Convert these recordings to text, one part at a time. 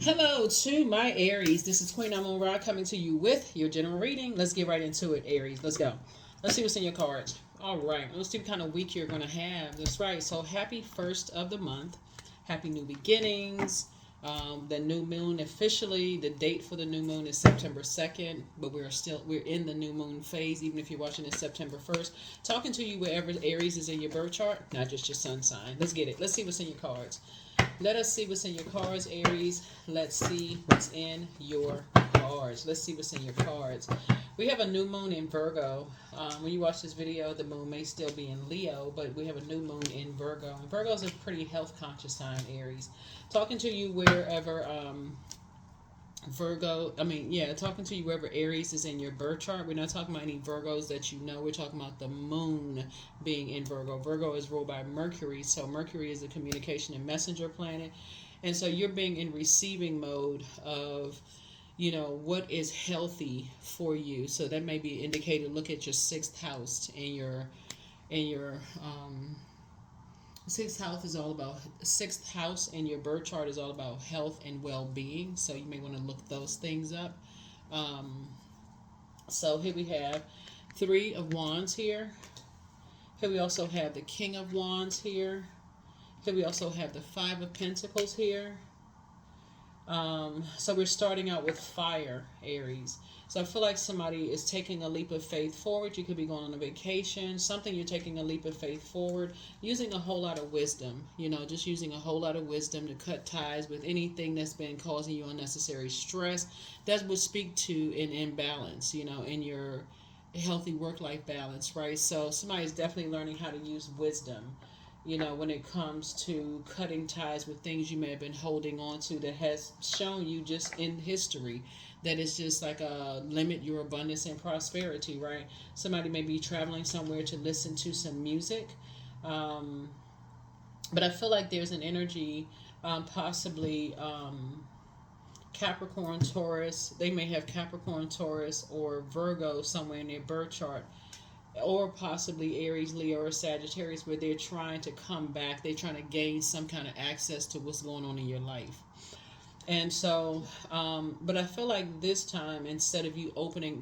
Hello to my Aries. This is Queen Amun Ra coming to you with your general reading. Let's get right into it, Aries. Let's go. Let's see what's in your cards. All right. Let's see what kind of week you're going to have. That's right. So happy first of the month. Happy new beginnings. The new moon officially, the date for the new moon is September 2nd, but we're in the new moon phase, even if you're watching it September 1st. Talking to you wherever Aries is in your birth chart, not just your sun sign. Let's get it. Let's see what's in your cards. Let us see what's in your cards, Aries. Let's see what's in your cards. Let's see what's in your cards. We have a new moon in Virgo. When you watch this video, the moon may still be in Leo, but we have a new moon in Virgo. And Virgo is a pretty health conscious sign, Aries. Talking to you wherever talking to you wherever Aries is in your birth chart. We're not talking about any Virgos that you know. We're talking about the moon being in Virgo. Virgo is ruled by Mercury, so Mercury is a communication and messenger planet. And so you're being in receiving mode of, what is healthy for you. So that may be indicated. Look at your sixth house in your sixth house in your birth chart is all about health and well-being. So you may want to look those things up. So here we have Three of Wands here. Here we also have the King of Wands here. Here we also have the Five of Pentacles here. So we're starting out with fire, Aries. So I feel like somebody is taking a leap of faith forward. You could be going on a vacation, something you're taking a leap of faith forward, using a whole lot of wisdom, just using a whole lot of wisdom to cut ties with anything that's been causing you unnecessary stress. That would speak to an imbalance, in your healthy work-life balance, right? So somebody's definitely learning how to use wisdom, when it comes to cutting ties with things you may have been holding on to that has shown you just in history that it's just like limit your abundance and prosperity, right? Somebody may be traveling somewhere to listen to some music. But I feel like there's an energy, possibly Capricorn, Taurus. They may have Capricorn, Taurus, or Virgo somewhere in their birth chart, or possibly Aries, Leo, or Sagittarius, where they're trying to come back. They're trying to gain some kind of access to what's going on in your life. And so, but I feel like this time, instead of you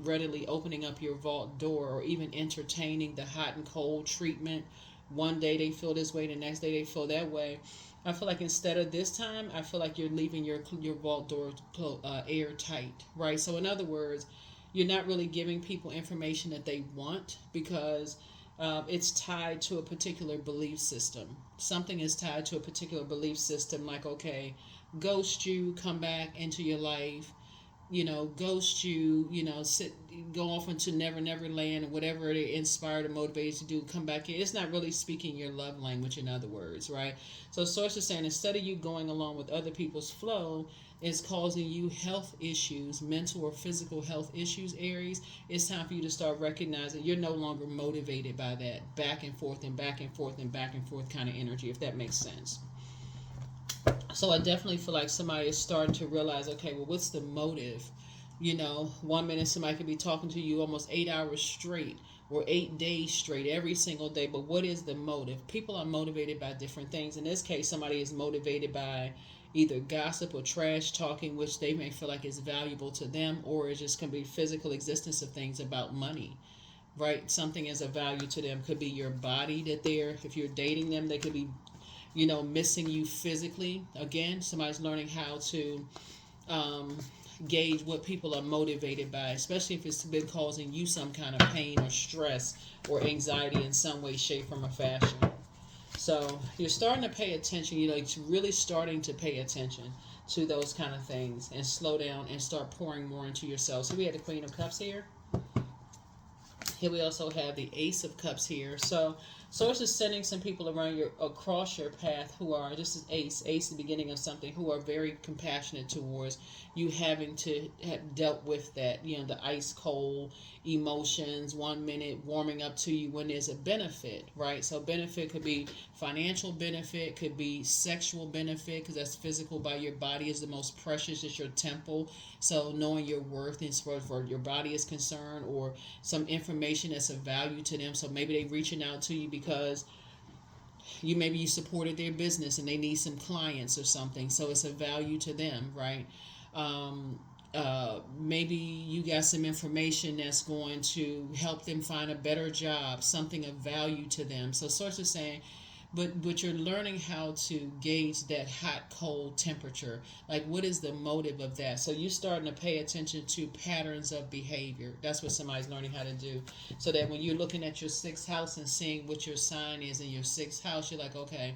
readily opening up your vault door, or even entertaining the hot and cold treatment, one day they feel this way, the next day they feel that way. I feel like instead of this time, I feel like you're leaving your vault door airtight, right? So in other words, you're not really giving people information that they want because it's tied to a particular belief system. Something is tied to a particular belief system, like, okay, ghost you, come back into your life, ghost you, go off into never land, and whatever it inspired or motivated to do, come back here. It's not really speaking your love language, in other words, right? So Source is saying, instead of you going along with other people's flow, is causing you health issues, mental or physical health issues, Aries. It's time for you to start recognizing you're no longer motivated by that back and forth and back and forth and back and forth kind of energy, if that makes sense. So I definitely feel like somebody is starting to realize, okay, well, what's the motive? 1 minute somebody could be talking to you almost 8 hours straight or 8 days straight every single day. But what is the motive? People are motivated by different things. In this case, somebody is motivated by either gossip or trash talking, which they may feel like is valuable to them, or it's just going to be physical existence of things about money, right? Something is of value to them. Could be your body that if you're dating them, they could be missing you physically. Again, somebody's learning how to gauge what people are motivated by, especially if it's been causing you some kind of pain or stress or anxiety in some way, shape, form, or fashion. So you're starting to pay attention, it's really starting to pay attention to those kind of things and slow down and start pouring more into yourself. So we have the Queen of Cups here. Here we also have the Ace of Cups here. So Source is sending some people across your path who are, this is Ace, the beginning of something, who are very compassionate towards you having to have dealt with that, the ice cold emotions, 1 minute warming up to you when there's a benefit, right? So benefit could be financial benefit, could be sexual benefit, because that's physical. By your body is the most precious, is your temple. So knowing your worth as far as your body is concerned, or some information that's of value to them. So maybe they're reaching out to you because maybe you supported their business and they need some clients or something, so it's a value to them, right? Maybe you got some information that's going to help them find a better job, something of value to them. So source is saying, but you're learning how to gauge that hot cold temperature. Like, what is the motive of that? So you're starting to pay attention to patterns of behavior. That's what somebody's learning how to do, so that when you're looking at your sixth house and seeing what your sign is in your sixth house, you're like, okay,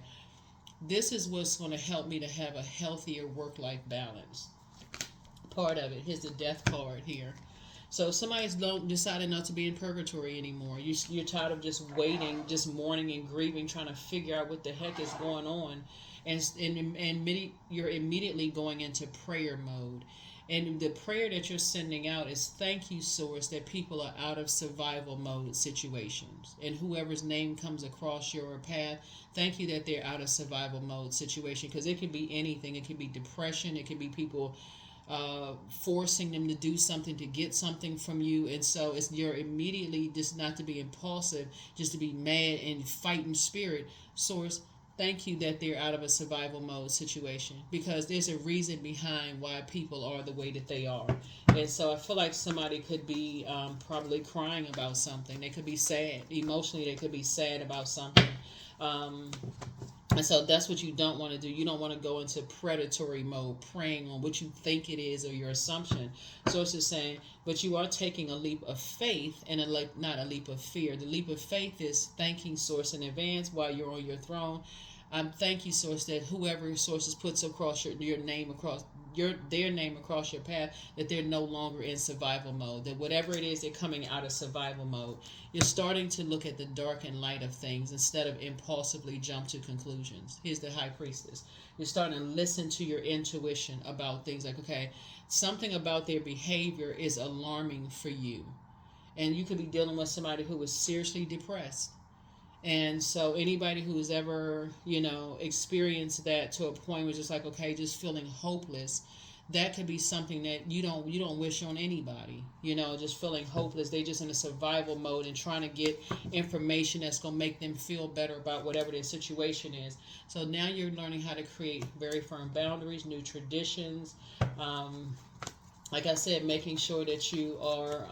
this is what's going to help me to have a healthier work-life balance. Part of it. Here's the death card here. So somebody's decided not to be in purgatory anymore. You're tired of just waiting, just mourning and grieving, trying to figure out what the heck is going on. And you're immediately going into prayer mode. And the prayer that you're sending out is, thank you, Source, that people are out of survival mode situations. And whoever's name comes across your path, thank you that they're out of survival mode situation. Because it could be anything. It could be depression. It could be people forcing them to do something to get something from you. And so you're immediately, just not to be impulsive, just to be mad and fighting spirit. Source, thank you that they're out of a survival mode situation, because there's a reason behind why people are the way that they are. And so I feel like somebody could be probably crying about something. They could be sad emotionally. They could be sad about something. And so that's what you don't want to do. You don't want to go into predatory mode, preying on what you think it is or your assumption. So it's just saying, but you are taking a leap of faith and not a leap of fear. The leap of faith is thanking Source in advance while you're on your throne. Thank you, Source, that whoever Sources puts across your name across their name across your path, that they're no longer in survival mode. That whatever it is, they're coming out of survival mode. You're starting to look at the dark and light of things instead of impulsively jump to conclusions. Here's the High Priestess. You're starting to listen to your intuition about things. Like, okay, something about their behavior is alarming for you. And you could be dealing with somebody who is seriously depressed. And so anybody who's ever, experienced that to a point where it's just like, okay, just feeling hopeless, that could be something that you don't wish on anybody, just feeling hopeless. They just in a survival mode and trying to get information that's going to make them feel better about whatever their situation is. So now you're learning how to create very firm boundaries, new traditions. Like I said, making sure that you are,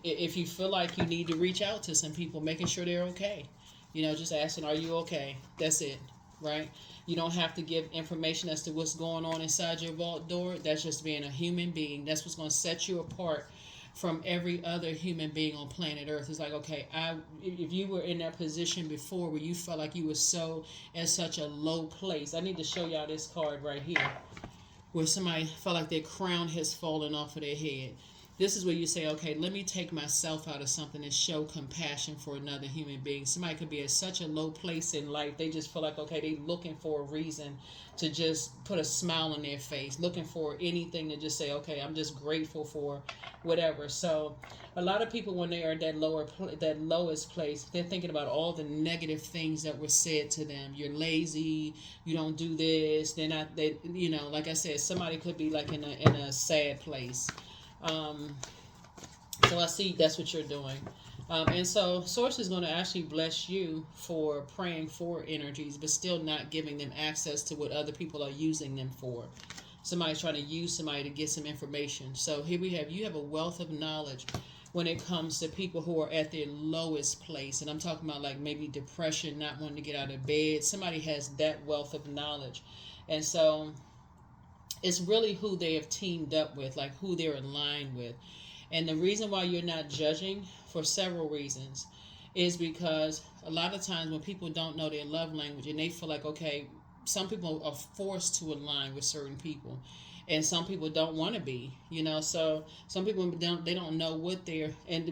if you feel like you need to reach out to some people, making sure they're okay. Just asking, are you okay? That's it, right? You don't have to give information as to what's going on inside your vault door. That's just being a human being. That's what's going to set you apart from every other human being on planet Earth. It's like, okay, if you were in that position before where you felt like you were at such a low place. I need to show y'all this card right here, where somebody felt like their crown has fallen off of their head. This is where you say, okay, let me take myself out of something and show compassion for another human being. Somebody could be at such a low place in life. They just feel like, okay, they're looking for a reason to just put a smile on their face, looking for anything to just say, okay, I'm just grateful for whatever. So a lot of people, when they are at that lowest place, they're thinking about all the negative things that were said to them. You're lazy. You don't do this. Like I said, somebody could be like in a sad place. So I see that's what you're doing. And so Source is going to actually bless you for praying for energies, but still not giving them access to what other people are using them for. Somebody's trying to use somebody to get some information. So here you have a wealth of knowledge when it comes to people who are at their lowest place. And I'm talking about like maybe depression, not wanting to get out of bed. Somebody has that wealth of knowledge. And so it's really who they have teamed up with, like who they're aligned with. And the reason why you're not judging, for several reasons, is because a lot of times when people don't know their love language and they feel like, okay, some people are forced to align with certain people and some people don't want to be, so some people don't know what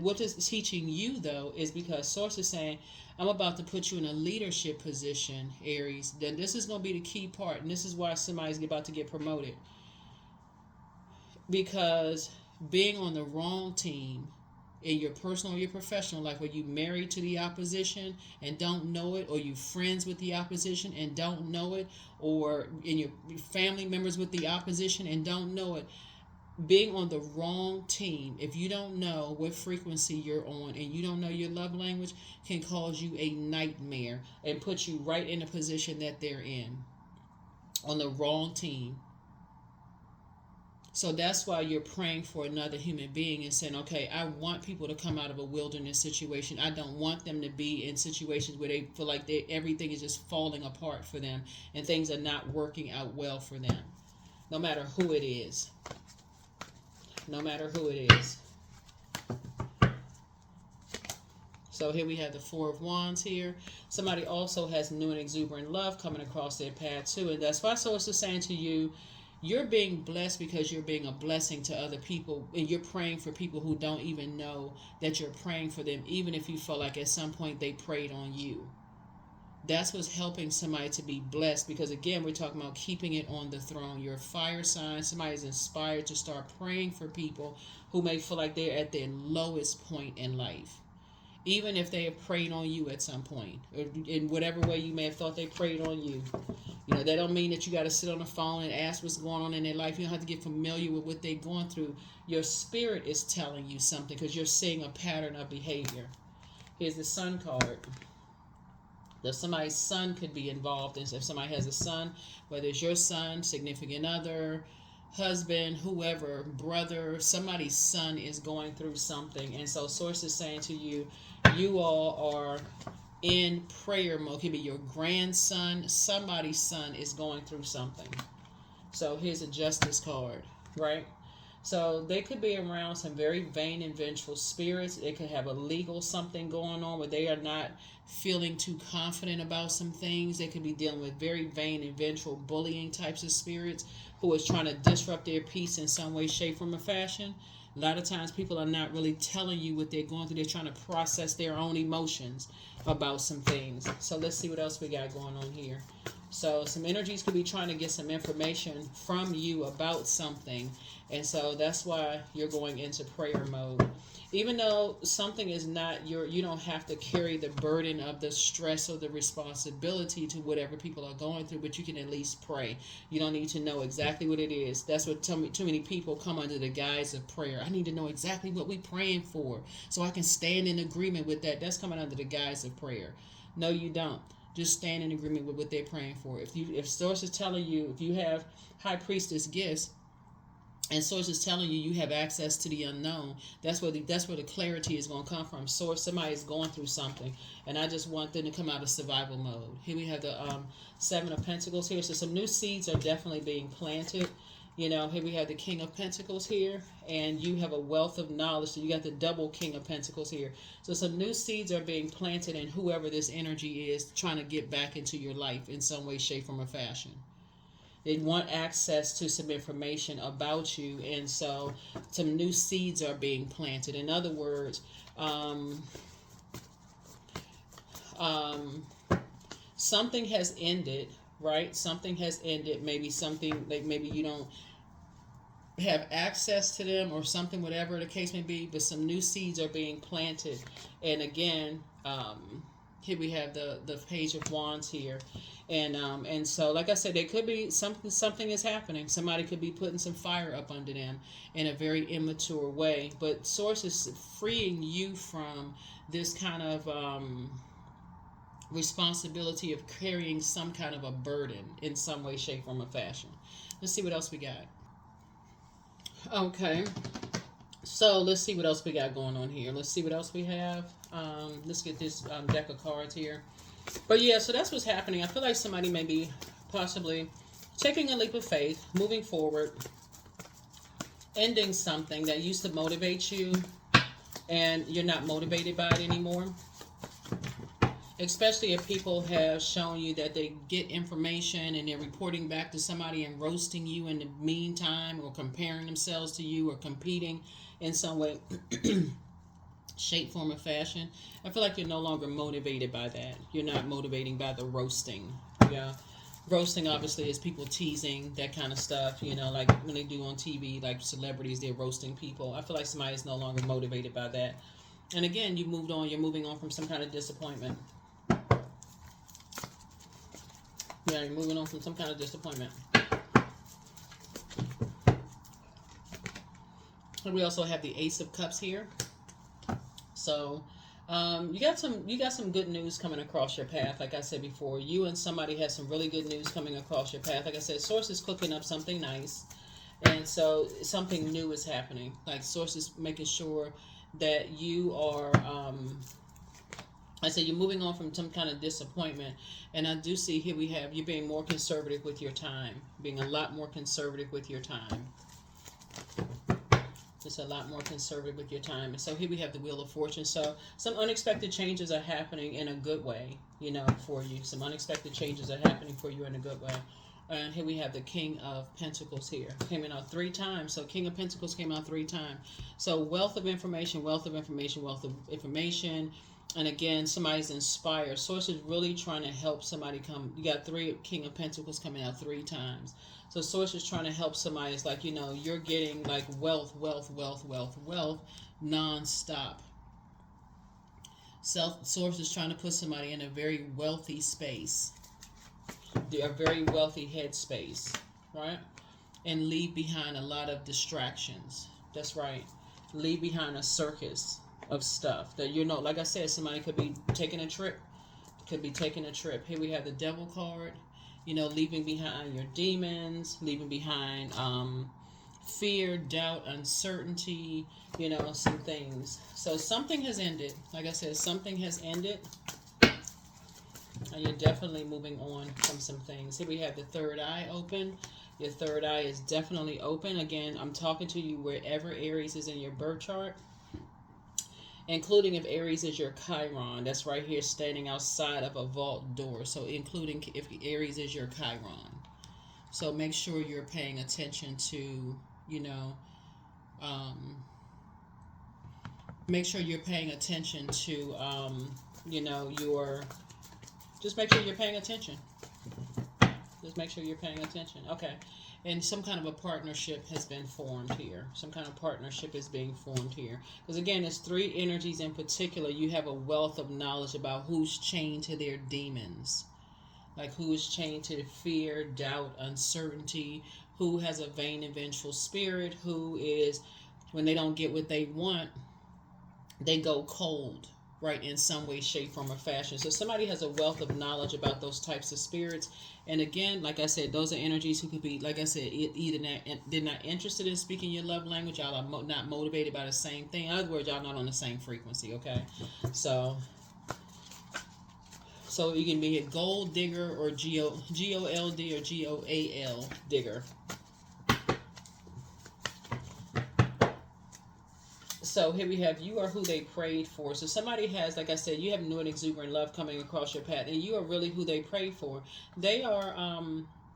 what is teaching you though is because Source is saying, I'm about to put you in a leadership position, Aries. Then this is going to be the key part, and this is why somebody's about to get promoted. Because being on the wrong team in your personal or your professional life, where you married to the opposition and don't know it, or you friends with the opposition and don't know it, or in your family members with the opposition and don't know it, being on the wrong team, if you don't know what frequency you're on and you don't know your love language, can cause you a nightmare and put you right in the position that they're in, on the wrong team. So that's why you're praying for another human being and saying, okay, I want people to come out of a wilderness situation. I don't want them to be in situations where they feel like everything is just falling apart for them and things are not working out well for them, no matter who it is. No matter who it is. So here we have the Four of Wands here. Somebody also has new and exuberant love coming across their path too. And that's why Source is saying to you, you're being blessed because you're being a blessing to other people. And you're praying for people who don't even know that you're praying for them, even if you feel like at some point they prayed on you. That's what's helping somebody to be blessed, because again, we're talking about keeping it on the throne. You're a fire sign. Somebody's inspired to start praying for people who may feel like they're at their lowest point in life. Even if they have prayed on you at some point, or in whatever way you may have thought they prayed on you. You know, that don't mean that you got to sit on the phone and ask what's going on in their life. You don't have to get familiar with what they're going through. Your spirit is telling you something because you're seeing a pattern of behavior. Here's the Sun card. That somebody's son could be involved in. If somebody has a son, whether it's your son, significant other, husband, whoever, brother, somebody's son is going through something. And so Source is saying to you, you all are in prayer mode. It could be your grandson, somebody's son is going through something. So here's a Justice card, right? So they could be around some very vain and vengeful spirits. They could have a legal something going on where they are not feeling too confident about some things. They could be dealing with very vain and vengeful bullying types of spirits who is trying to disrupt their peace in some way, shape, form, or fashion. A lot of times people are not really telling you what they're going through. They're trying to process their own emotions about some things. So let's see what else we got going on here. So some energies could be trying to get some information from you about something. And so that's why you're going into prayer mode. Even though something is not you don't have to carry the burden of the stress or the responsibility to whatever people are going through, but you can at least pray. You don't need to know exactly what it is. That's what too many people come under the guise of prayer. I need to know exactly what we're praying for so I can stand in agreement with that. That's coming under the guise of prayer. No, you don't. Just stand in agreement with what they're praying for. If Source is telling you, if you have High Priestess gifts, and Source is telling you you have access to the unknown, that's where the clarity is going to come from. Source, somebody is going through something, and I just want them to come out of survival mode. Here we have the Seven of Pentacles here. So some new seeds are definitely being planted. You know, here we have the King of Pentacles here, and you have a wealth of knowledge. So you got the double King of Pentacles here. So some new seeds are being planted in whoever this energy is trying to get back into your life in some way, shape, form, or fashion. They want access to some information about you, and so some new seeds are being planted. In other words, something has ended, right? Something has ended. Maybe something like maybe you don't have access to them or something, whatever the case may be, but some new seeds are being planted. And again, here we have the Page of Wands here. And so, like I said, there could be something is happening. Somebody could be putting some fire up under them in a very immature way. But Source is freeing you from this kind of responsibility of carrying some kind of a burden in some way, shape, form, or fashion. Let's see what else we got. Okay. So let's see what else we got going on here. Let's see what else we have. Let's get this deck of cards here. But yeah, so that's what's happening. I feel like somebody may be possibly taking a leap of faith, moving forward, ending something that used to motivate you, and you're not motivated by it anymore. Especially if people have shown you that they get information and they're reporting back to somebody and roasting you in the meantime, or comparing themselves to you, or competing in some way, shape, form, or fashion. I feel like you're no longer motivated by that. You're not motivating by the roasting. Yeah. Roasting obviously is people teasing, that kind of stuff, you know, like when they do on TV, like celebrities, they're roasting people. I feel like somebody is no longer motivated by that. And again, you moved on, you're moving on from some kind of disappointment. Yeah, you're moving on from some kind of disappointment. We also have the Ace of Cups here. So you got some good news coming across your path. Like I said before, you and somebody has some really good news coming across your path. Like I said, Source is cooking up something nice, and so something new is happening. Like Source is making sure that you are. I say you're moving on from some kind of disappointment, and I do see here we have you being more conservative with your time, being a lot more conservative with your time. Just a lot more conservative with your time. And so here we have the Wheel of Fortune. So some unexpected changes are happening in a good way, you know, for you. Some unexpected changes are happening for you in a good way. And here we have the King of Pentacles here. Came out 3 times. So King of Pentacles came out 3 times. So wealth of information, wealth of information, wealth of information. And again, somebody's inspired. Source is really trying to help somebody come. You got 3 King of Pentacles coming out 3 times. So Source is trying to help somebody. It's like, you know, you're getting like wealth, wealth, wealth, wealth, wealth, non-stop. Source is trying to put somebody in a very wealthy space. A very wealthy headspace, right? And leave behind a lot of distractions. That's right. Leave behind a circus of stuff that, you know, like I said, somebody could be taking a trip. Could be taking a trip. Here we have the Devil card. You know, leaving behind your demons, leaving behind fear, doubt, uncertainty, you know, some things. So something has ended. Like I said, something has ended. And you're definitely moving on from some things. Here we have the third eye open. Your third eye is definitely open. Again, I'm talking to you wherever Aries is in your birth chart. Including if Aries is your Chiron. That's right here standing outside of a vault door. So including if Aries is your Chiron. So make sure you're paying attention to, you know, make sure you're paying attention to, you know, just make sure you're paying attention. Just make sure you're paying attention. Okay. And some kind of a partnership has been formed here. Some kind of partnership is being formed here. Because again, it's 3 energies in particular. You have a wealth of knowledge about who's chained to their demons. Like who is chained to fear, doubt, uncertainty. Who has a vain and vengeful spirit. Who is, when they don't get what they want, they go cold. Right, in some way, shape, form, or fashion. So somebody has a wealth of knowledge about those types of spirits. And again, like I said, those are energies who could be, like I said, either they're not interested in speaking your love language, y'all are not motivated by the same thing. In other words, y'all not on the same frequency, okay? So you can be a gold digger or G-O-L-D or G-O-A-L digger. So here we have, you are who they prayed for. So somebody has, like I said, you have new and exuberant love coming across your path, and you are really who they prayed for. They are,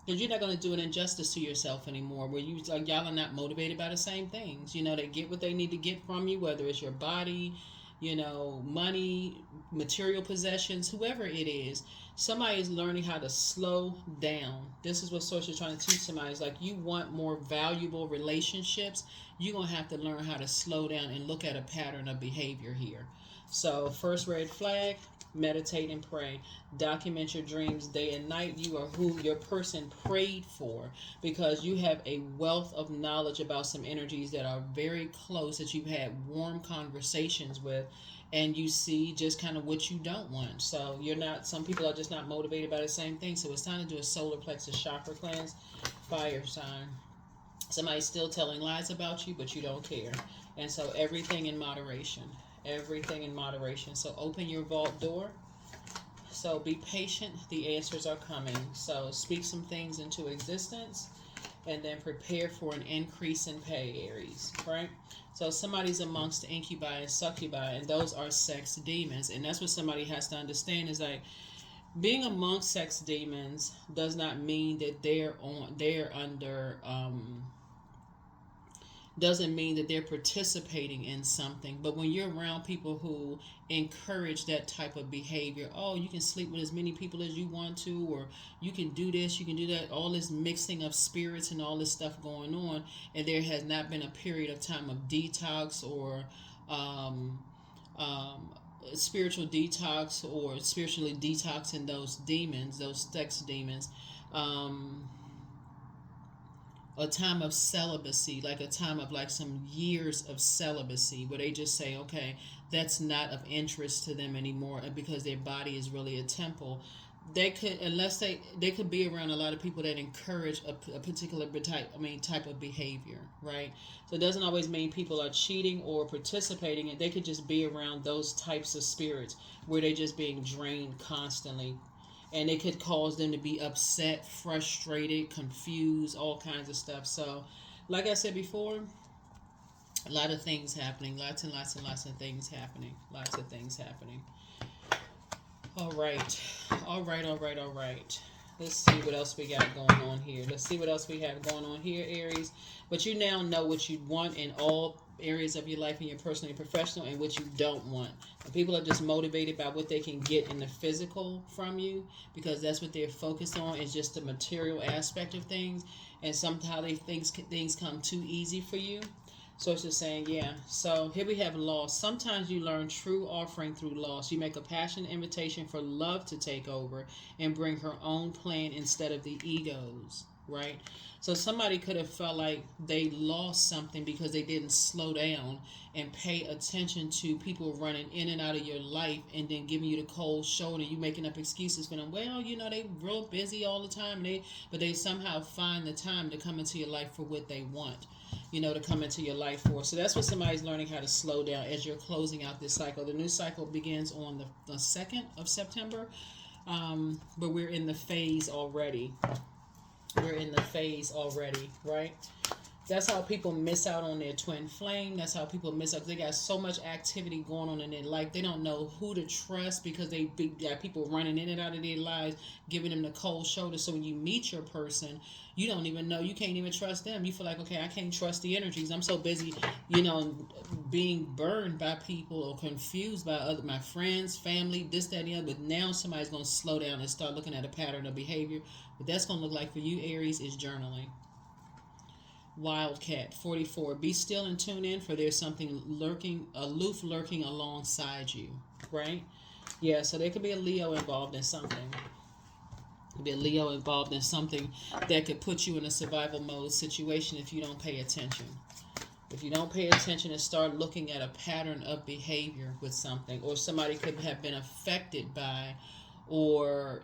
because you're not going to do an injustice to yourself anymore, where you, like, y'all are not motivated by the same things. You know, they get what they need to get from you, whether it's your body, you know, money, material possessions, whoever it is. Somebody is learning how to slow down. This is what Source is trying to teach somebody. It's like, you want more valuable relationships, you're going to have to learn how to slow down and look at a pattern of behavior here. So first red flag, meditate and pray. Document your dreams day and night. You are who your person prayed for, because you have a wealth of knowledge about some energies that are very close, that you've had warm conversations with, and you see just kind of what you don't want. So you're not, some people are just not motivated by the same thing. So it's time to do a solar plexus chakra cleanse. Fire sign. Somebody's still telling lies about you, but you don't care. And so everything in moderation. Everything in moderation. So open your vault door. So be patient. The answers are coming. So speak some things into existence, and then prepare for an increase in pay, Aries, right? So somebody's amongst incubi and succubi, and those are sex demons. And that's what somebody has to understand, is like, being amongst sex demons does not mean that they're under doesn't mean that they're participating in something. But when you're around people who encourage that type of behavior, oh, you can sleep with as many people as you want to, or you can do this, you can do that, all this mixing of spirits and all this stuff going on, and there has not been a period of time of detox or spiritual detox, or spiritually detoxing those demons, those sex demons, a time of celibacy, like a time of like some years of celibacy, where they just say, okay, that's not of interest to them anymore, and because their body is really a temple. They could, unless they could be around a lot of people that encourage a particular type of behavior, right? So it doesn't always mean people are cheating or participating, and they could just be around those types of spirits where they're just being drained constantly, and it could cause them to be upset, frustrated, confused, all kinds of stuff. So, like I said before, a lot of things happening, lots and lots and lots of things happening, lots of things happening. All right, all right, all right, all right. Let's see what else we got going on here. Let's see what else we have going on here, Aries. But you now know what you want in all areas of your life, in your personal and professional, and what you don't want. And people are just motivated by what they can get in the physical from you, because that's what they're focused on, is just the material aspect of things. And somehow things come too easy for you. So it's just saying, yeah. So here we have loss. Sometimes you learn true offering through loss. You make a passionate invitation for love to take over and bring her own plan instead of the egos, right? So somebody could have felt like they lost something because they didn't slow down and pay attention to people running in and out of your life, and then giving you the cold shoulder. You making up excuses for them. Well, they real busy all the time, but they somehow find the time to come into your life for what they want, to come into your life for. So that's what somebody's learning, how to slow down as you're closing out this cycle. The new cycle begins on the 2nd of September, but we're in the phase already. We're in the phase already, right? That's how people miss out on their twin flame. That's how people miss out, because they got so much activity going on in their life. They don't know who to trust, because they got people running in and out of their lives, giving them the cold shoulder. So when you meet your person, you don't even know. You can't even trust them. You feel like, okay, I can't trust the energies. I'm so busy, being burned by people or confused by my friends, family, this, that, and the other. But now somebody's going to slow down and start looking at a pattern of behavior. What that's going to look like for you, Aries, is journaling. Wildcat 44. Be still and tune in, for there's something aloof lurking alongside you. Right? Yeah, so there could be a Leo involved in something. Could be a Leo involved in something that could put you in a survival mode situation if you don't pay attention. If you don't pay attention and start looking at a pattern of behavior with something, or somebody could have been affected by, or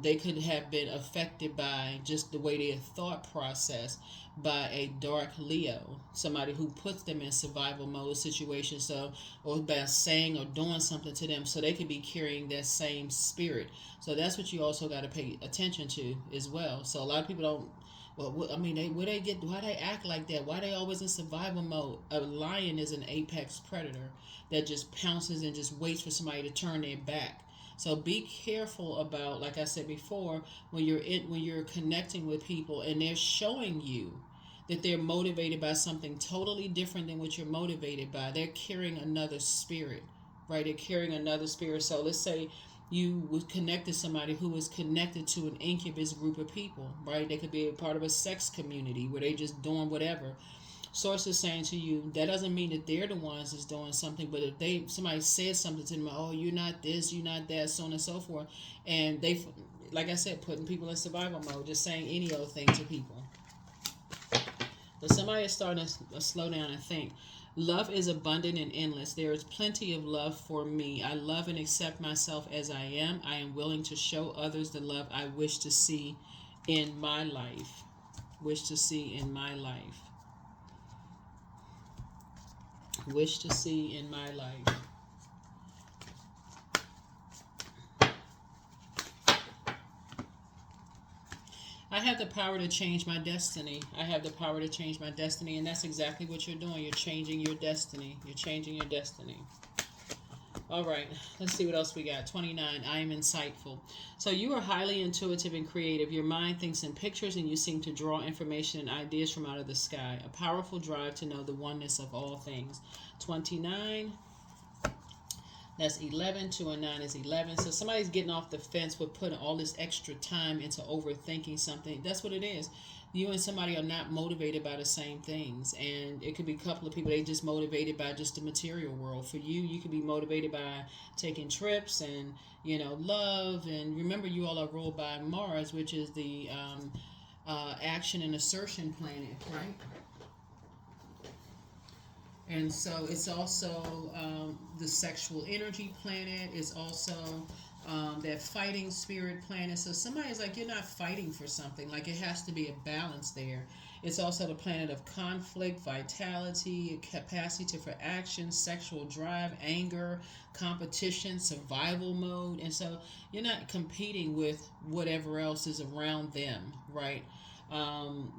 they could have been affected by just the way their thought process by a dark Leo, somebody who puts them in survival mode situations, so, or by saying or doing something to them, so they could be carrying that same spirit. So that's what you also got to pay attention to as well. So a lot of people don't. Well, why they act like that? Why they always in survival mode? A lion is an apex predator that just pounces and just waits for somebody to turn their back. So be careful about, like I said before, when you're connecting with people and they're showing you that they're motivated by something totally different than what you're motivated by. They're carrying another spirit, right? They're carrying another spirit. So let's say you would connect to somebody who is connected to an incubus group of people, right? They could be a part of a sex community where they just doing whatever. Source is saying to you, that doesn't mean that they're the ones that's doing something, but if somebody says something to them, oh, you're not this, you're not that, so on and so forth, and they, like I said, putting people in survival mode, just saying any old thing to people. But somebody is starting to slow down and think. Love is abundant and endless. There is plenty of love for me. I love and accept myself as I am. I am willing to show others the love I wish to see in my life. Wish to see in my life. Wish to see in my life. I have the power to change my destiny. I have the power to change my destiny, and that's exactly what you're doing. You're changing your destiny. You're changing your destiny. All right, let's see what else we got. 29, I am insightful. So you are highly intuitive and creative. Your mind thinks in pictures, and you seem to draw information and ideas from out of the sky. A powerful drive to know the oneness of all things. 29, that's 11. 2 and 9 is 11. So somebody's getting off the fence with putting all this extra time into overthinking something. That's what it is. You and somebody are not motivated by the same things, and it could be a couple of people, they just motivated by just the material world. For you could be motivated by taking trips and love. And remember, you all are ruled by Mars, which is the action and assertion planet, right? And so it's also the sexual energy planet. It's also that fighting spirit planet. So somebody's like, you're not fighting for something. Like it has to be a balance there. It's also the planet of conflict, vitality, capacity for action, sexual drive, anger, competition, survival mode. And so you're not competing with whatever else is around them, right?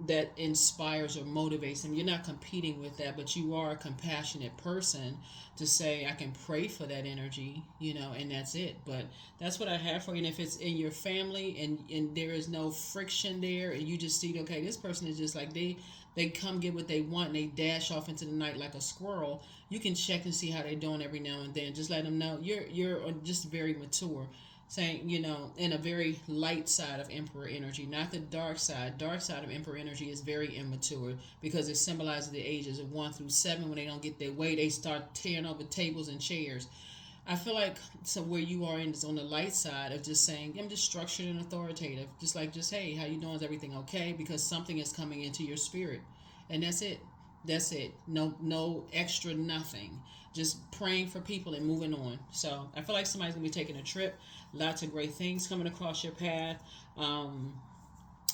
That inspires or motivates them. You're not competing with that, but you are a compassionate person to say, I can pray for that energy, and that's it. But that's what I have for you. And if it's in your family and there is no friction there, and you just see, okay, this person is just like, they come get what they want and they dash off into the night like a squirrel, you can check and see how they're doing every now and then. Just let them know you're just very mature, saying, in a very light side of Emperor energy, not the dark side. Dark side of Emperor energy is very immature because it symbolizes the ages of 1 through 7. When they don't get their way, they start tearing over tables and chairs. I feel like where you are in is on the light side of just saying, I'm just structured and authoritative. Just hey, how you doing? Is everything okay? Because something is coming into your spirit. And that's it. That's it. No extra nothing. Just praying for people and moving on. So I feel like somebody's going to be taking a trip. Lots of great things coming across your path.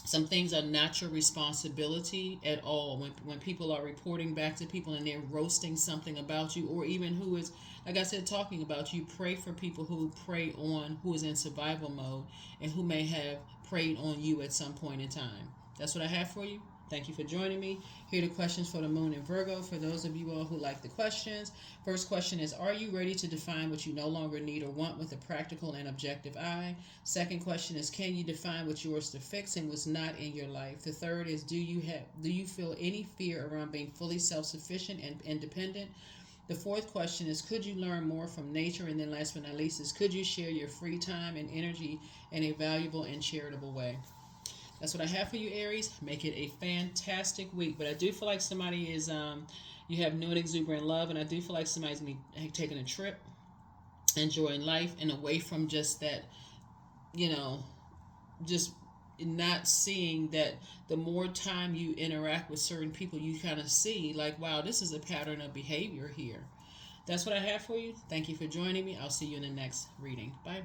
Some things are not your responsibility at all. When people are reporting back to people and they're roasting something about you, or even who is, like I said, talking about you, pray for people who prey on, who is in survival mode and who may have preyed on you at some point in time. That's what I have for you. Thank you for joining me. Here are the questions for the Moon in Virgo. For those of you all who like the questions, first question is, are you ready to define what you no longer need or want with a practical and objective eye? Second question is, can you define what's yours to fix and what's not in your life? The third is, do you feel any fear around being fully self-sufficient and independent? The fourth question is, could you learn more from nature? And then last but not least is, could you share your free time and energy in a valuable and charitable way? That's what I have for you, Aries. Make it a fantastic week. But I do feel like somebody is, you have new and exuberant love, and I do feel like somebody's going to be taking a trip, enjoying life, and away from just that, just not seeing that the more time you interact with certain people, you kind of see, like, wow, this is a pattern of behavior here. That's what I have for you. Thank you for joining me. I'll see you in the next reading. Bye.